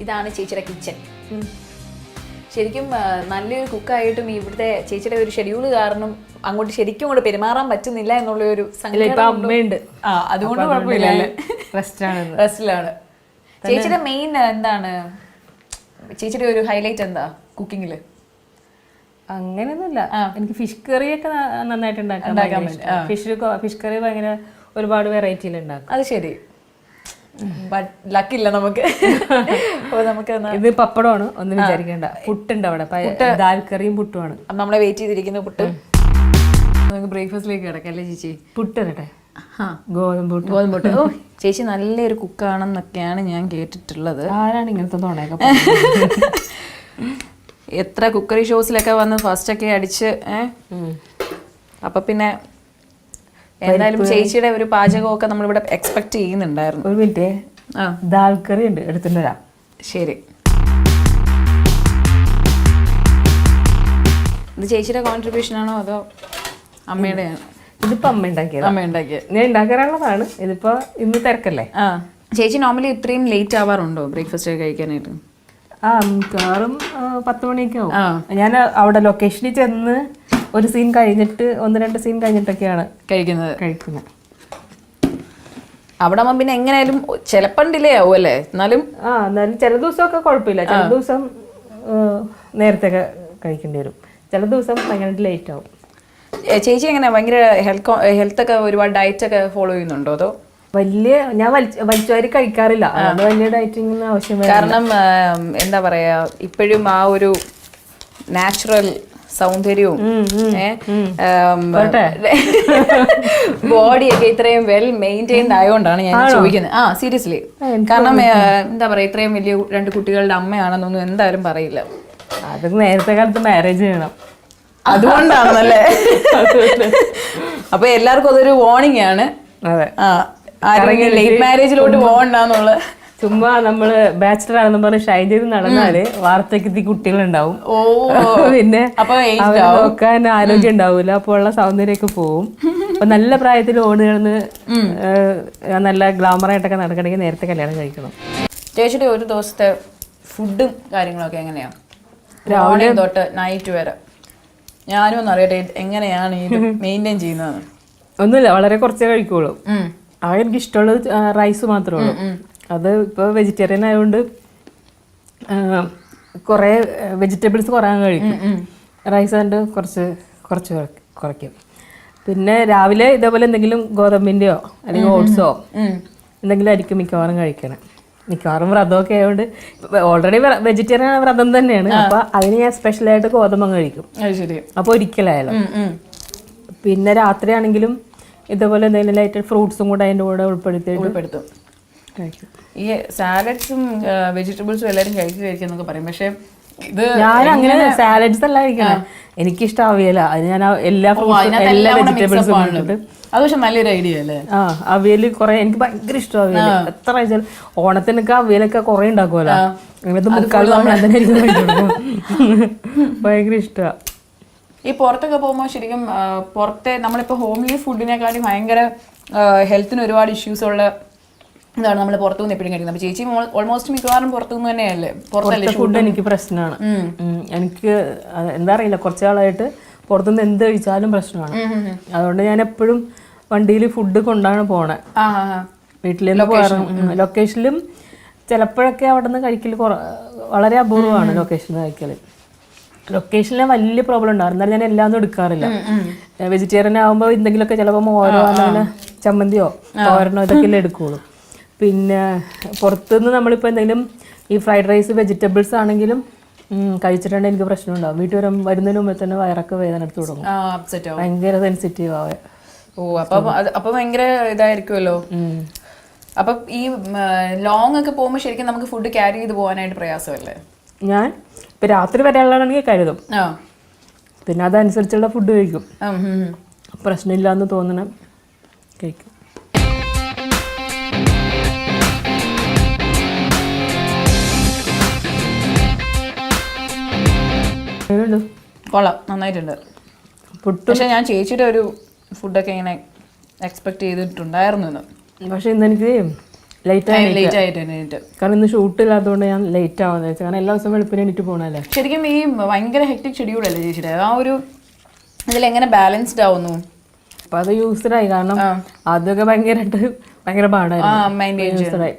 ഇതാണ് ചേച്ചിയുടെ കിച്ചൺ. ശരിക്കും നല്ലൊരു കുക്കായിട്ടും ഇവിടുത്തെ ചേച്ചിയുടെ ഒരു ഷെഡ്യൂൾ കാരണം അങ്ങോട്ട് ശരിക്കും അങ്ങോട്ട് പെരുമാറാൻ പറ്റുന്നില്ല എന്നുള്ള ഒരു അമ്മയുണ്ട്. അതുകൊണ്ട് കുഴപ്പമില്ല, റെസ്റ്റിലാണ്. ചേച്ചിയുടെ മെയിൻ എന്താണ്, ചേച്ചിയുടെ ഒരു ഹൈലൈറ്റ് എന്താ കുക്കിങ്ങില്? അങ്ങനെയൊന്നുമില്ല, എനിക്ക് ഫിഷ് കറിയൊക്കെ നന്നായിട്ട് ഉണ്ടാക്കാൻ ഫിഷ് കറി ഭയങ്കര ഒരുപാട് വെറൈറ്റിയിൽ ഉണ്ടാക്കും. അത് ശരി, ലക്കില്ല നമുക്ക്. നമുക്ക് ഇത് പപ്പടമാണ്, ഒന്നും വിചാരിക്കണ്ട. പുട്ടുണ്ട് അവിടെ, ദാൽക്കറിയും പുട്ടുമാണ്. നമ്മളെ വെയിറ്റ് ചെയ്തിരിക്കുന്ന പുട്ട്. നമുക്ക് ബ്രേക്ക്ഫാസ്റ്റിലേക്ക് കിടക്കല്ലേ ചേച്ചി? പുട്ട് തരട്ടെ. ഗോതമ്പുട്ട്. ഓ, ചേച്ചി നല്ലൊരു കുക്കാണെന്നൊക്കെയാണ് ഞാൻ കേട്ടിട്ടുള്ളത്. ആരാണ് ഇങ്ങനത്തെ തോണയൊക്കെ? എത്ര കുക്കറി ഷോസിലൊക്കെ വന്ന് ഫസ്റ്റ് ഒക്കെ അടിച്ച് അപ്പൊ പിന്നെ എന്തായാലും ചേച്ചിയുടെ ഒരു പാചകമൊക്കെ നമ്മളിവിടെ എക്സ്പെക്ട് ചെയ്യുന്നുണ്ടായിരുന്നു. ഒരു മിനിറ്റ്, ദാൽക്കറി ഉണ്ട്, എടുത്തിട്ട് വരാം. ശരി. ഇത് ചേച്ചിയുടെ കോൺട്രിബ്യൂഷൻ ആണോ അതോ അമ്മയുടെയാണ്? ഇതിപ്പോ അമ്മ ഉണ്ടാക്കിയത്. ഞാൻ ഉണ്ടാക്കാറുള്ളതാണ്. ഇതിപ്പോ ഇന്ന് തിരക്കല്ലേ. ചേച്ചി നോർമലി ഇത്രയും ലേറ്റ് ആവാറുണ്ടോ ബ്രേക്ക്ഫാസ്റ്റ് കഴിക്കാനായിട്ട്? മിക്കവാറും 10 മണിയൊക്കെ ആവും. ഞാൻ അവിടെ ലൊക്കേഷനിൽ ചെന്ന് ഒരു സീൻ കഴിഞ്ഞിട്ട് 1-2 സീൻ കഴിഞ്ഞിട്ടൊക്കെയാണ് കഴിക്കുന്നത്. അവിടെ ആവുമ്പോ പിന്നെ എങ്ങനെയായാലും ചിലപ്പം ഡിലേ ആവും അല്ലേ? എന്നാലും ചില ദിവസമൊക്കെ കുഴപ്പമില്ല. ചില ദിവസം നേരത്തെ കഴിക്കേണ്ടി വരും, ചില ദിവസം ഭയങ്കര ലേറ്റ് ആവും. ചേച്ചി എങ്ങനെ ഭയങ്കര ഹെൽത്ത് ഒക്കെ ഒരുപാട് ഡയറ്റ് ഒക്കെ ഫോളോ ചെയ്യുന്നുണ്ടോ? അതോ ഞാൻ വലിച്ചുവാരി കഴിക്കാറില്ല, അത് വലിയ ഡയറ്റിംഗ് ആവശ്യമില്ല. കാരണം എന്താ പറയാ, ഇപ്പോഴും ആ ഒരു നാച്ചുറൽ സൗന്ദര്യവും ബോഡിയൊക്കെ ഇത്രയും വെൽ മെയിൻറ്റൈൻഡ് ആയതുകൊണ്ടാണ് ഞാൻ ചോദിക്കുന്നത്. സീരിയസ്ലി. കാരണം എന്താ പറയാ, ഇത്രയും വലിയ 2 കുട്ടികളുടെ അമ്മയാണെന്നൊന്നും എന്തായാലും പറയില്ല. അത് നേരത്തെ കാലത്ത് മാരേജ് ചെയ്യണം, അതുകൊണ്ടാണല്ലേ? അപ്പൊ എല്ലാവർക്കും അതൊരു വാർണിംഗ് ആണ്. ആരെങ്കിലും ലേറ്റ് മാരേജിലോട്ട് പോകണ്ടെന്നുള്ള. ചുമ്മാ നമ്മള് ബാച്ചിലർ ആണെന്ന് പറഞ്ഞ് ഷൈൻ ചെയ്ത് നടന്നാല് വാർദ്ധക്യത്തിൽ കുട്ടികളുണ്ടാവും. പിന്നെ നോക്കാൻ ആരോഗ്യം ഉണ്ടാവൂല, അപ്പോൾ ഉള്ള സൗന്ദര്യമൊക്കെ പോവും. അപ്പൊ നല്ല പ്രായത്തിൽ ഓടി കിടന്ന് നല്ല ഗ്ലാമറായിട്ടൊക്കെ നടക്കണമെങ്കിൽ നേരത്തെ കല്യാണം കഴിക്കണം. ചേച്ചിയുടെ ഒരു ദിവസത്തെ ഫുഡും കാര്യങ്ങളൊക്കെ എങ്ങനെയാ? രാവിലെ തൊട്ട് നൈറ്റ് വരെ ഞാനും ഒന്ന് അറിയട്ടെ എങ്ങനെയാണ് ഇത് മെയിൻറ്റെയിൻ ചെയ്യുന്നത്? ഒന്നുമില്ല, വളരെ കുറച്ചേ കഴിക്കുള്ളൂ. എനിക്ക് ഇഷ്ടമുള്ളത് റൈസ് മാത്രമേ ഉള്ളൂ. അത് ഇപ്പോൾ വെജിറ്റേറിയൻ ആയതുകൊണ്ട് കുറേ വെജിറ്റബിൾസ് കുറയാൻ കഴിക്കും. റൈസ് കൊണ്ട് കുറച്ച് കുറയ്ക്കും. പിന്നെ രാവിലെ ഇതേപോലെ എന്തെങ്കിലും ഗോതമ്പിൻ്റെയോ അല്ലെങ്കിൽ ഓട്സോ എന്തെങ്കിലും ആയിരിക്കും മിക്കവാറും കഴിക്കണം. മിക്കവാറും വ്രതമൊക്കെ ആയതുകൊണ്ട് ഓൾറെഡി വെജിറ്റേറിയൻ വ്രതം തന്നെയാണ്. അപ്പോൾ അതിന് ഞാൻ സ്പെഷ്യലായിട്ട് ഗോതമ്പം കഴിക്കും. അപ്പോൾ ഒരിക്കലായാലും. പിന്നെ രാത്രി ആണെങ്കിലും ഇതേപോലെ എന്തെങ്കിലും ലൈറ്റ് ഫ്രൂട്ട്സും കൂടെ അതിൻ്റെ കൂടെ ഉൾപ്പെടുത്തും. ഈ സാലഡ്സും വെജിറ്റബിൾസും എല്ലാവരും കഴിക്കുന്നൊക്കെ പറയും, പക്ഷെ ഇത് ഞാൻ അങ്ങനെ സാലഡ്സ് അല്ല കഴിക്കണം. എനിക്കിഷ്ടം അവിയല, അത് ഞാൻ എല്ലാ വെജിറ്റബിൾസും ഇട്ടിട്ട്. അത് പക്ഷെ നല്ലൊരു ഐഡിയ അല്ലേ? അവിയൽ കുറെ എനിക്ക് ഭയങ്കര ഇഷ്ടം. അവിയൽ എത്ര കഴിച്ചാൽ ഓണത്തിനൊക്കെ അവിയലൊക്കെ കുറെ ഉണ്ടാക്കുമല്ലോ, അങ്ങനത്തെ മുക്കാൽ നമ്മൾ എന്തെങ്കിലും ഭയങ്കര ഇഷ്ടമാണ്. ഈ പുറത്തൊക്കെ പോകുമ്പോൾ ശരിക്കും പുറത്തെ നമ്മളിപ്പോൾ ഹോംലി ഫുഡിനെക്കാളും ഭയങ്കര ഹെൽത്തിന് ഒരുപാട് ഇഷ്യൂസ് ഉള്ള ഇതാണ് നമ്മൾ പുറത്തുനിന്ന് എപ്പോഴും കഴിക്കുന്നത്. അപ്പോൾ ചേച്ചി ഓൾമോസ്റ്റ് മിക്കവാറും പുറത്തുനിന്ന് തന്നെയല്ലേ? പുറത്തല്ലേ ഫുഡ് എനിക്ക് പ്രശ്നമാണ്. എനിക്ക് എന്താ അറിയില്ല, കുറച്ച് നാളായിട്ട് പുറത്തുനിന്ന് എന്ത് കഴിച്ചാലും പ്രശ്നമാണ്. അതുകൊണ്ട് ഞാൻ എപ്പോഴും വണ്ടിയിൽ ഫുഡ് കൊണ്ടാണ് പോണേ. വീട്ടിൽ നിന്ന് പോകാറ്. ലൊക്കേഷനിലും ചിലപ്പോഴൊക്കെ അവിടെ നിന്ന് കഴിക്കൽ വളരെ അപൂർവമാണ് ലൊക്കേഷനിൽ കഴിക്കൽ. ലൊക്കേഷനിലെ വലിയ പ്രോബ്ലം ഉണ്ടാവും, എന്നാലും ഞാൻ എല്ലാം ഒന്നും എടുക്കാറില്ല. വെജിറ്റേറിയൻ ആകുമ്പോൾ എന്തെങ്കിലുമൊക്കെ ചിലപ്പോൾ മോരോ അങ്ങനെ ചമ്മന്തിയോ തോരനോ ഇതൊക്കെ എടുക്കുള്ളൂ. പിന്നെ പുറത്തുനിന്ന് നമ്മളിപ്പോൾ എന്തെങ്കിലും ഈ ഫ്രൈഡ് റൈസ് വെജിറ്റബിൾസ് ആണെങ്കിലും കഴിച്ചിട്ടുണ്ടെങ്കിൽ എനിക്ക് പ്രശ്നം ഉണ്ടാവും. വീട്ടിൽ വരുന്നതിന് മുമ്പ് തന്നെ വയറൊക്കെ വേദന എടുത്ത് തുടങ്ങും, ഭയങ്കര സെൻസിറ്റീവ് ആവേ. അപ്പൊ ഭയങ്കര ഇതായിരിക്കുമല്ലോ. അപ്പൊ ഈ ലോങ് ഒക്കെ പോകുമ്പോൾ ശരിക്കും നമുക്ക് ഫുഡ് ക്യാരി ചെയ്ത് പോകാനായിട്ട് പ്രയാസമല്ലേ? ഞാൻ ഇപ്പം രാത്രി വരെയുള്ളതാണെങ്കിൽ കരുതും, പിന്നെ അതനുസരിച്ചുള്ള ഫുഡ് കഴിക്കും. പ്രശ്നമില്ല എന്ന് തോന്നണം കഴിക്കും. കൊള്ളാം, നന്നായിട്ടുണ്ട്. പക്ഷെ ഞാൻ ചേച്ചിയുടെ ഒരു ഫുഡൊക്കെ ഇങ്ങനെ എക്സ്പെക്ട് ചെയ്തിട്ടുണ്ടായിരുന്നു. പക്ഷെ ഇന്നെനിക്ക് ലേറ്റ് ആയിട്ട് എണീറ്റ്. കാരണം ഇന്ന് ഷൂട്ടില്ലാത്തതുകൊണ്ട് ഞാൻ ലേറ്റ് ആവുന്നത് വെച്ചാൽ കാരണം എല്ലാ ദിവസവും വെളുപ്പിന് എണീറ്റ് പോകണല്ലേ. ശരിക്കും ഈ ഭയങ്കര ഹെക്ടിക് ഷെഡ്യൂളല്ലേ ചേച്ചിയുടെ, ആ ഒരു ഇതിലെങ്ങനെ ബാലൻസ്ഡ് ആവുന്നു? അപ്പൊ അത് യൂസ്ഡായി, കാരണം ആദ്യമൊക്കെ ഭയങ്കര പാടായിരുന്നു. മെയിൻറ്റെയിൻ യൂസ്ഡായി.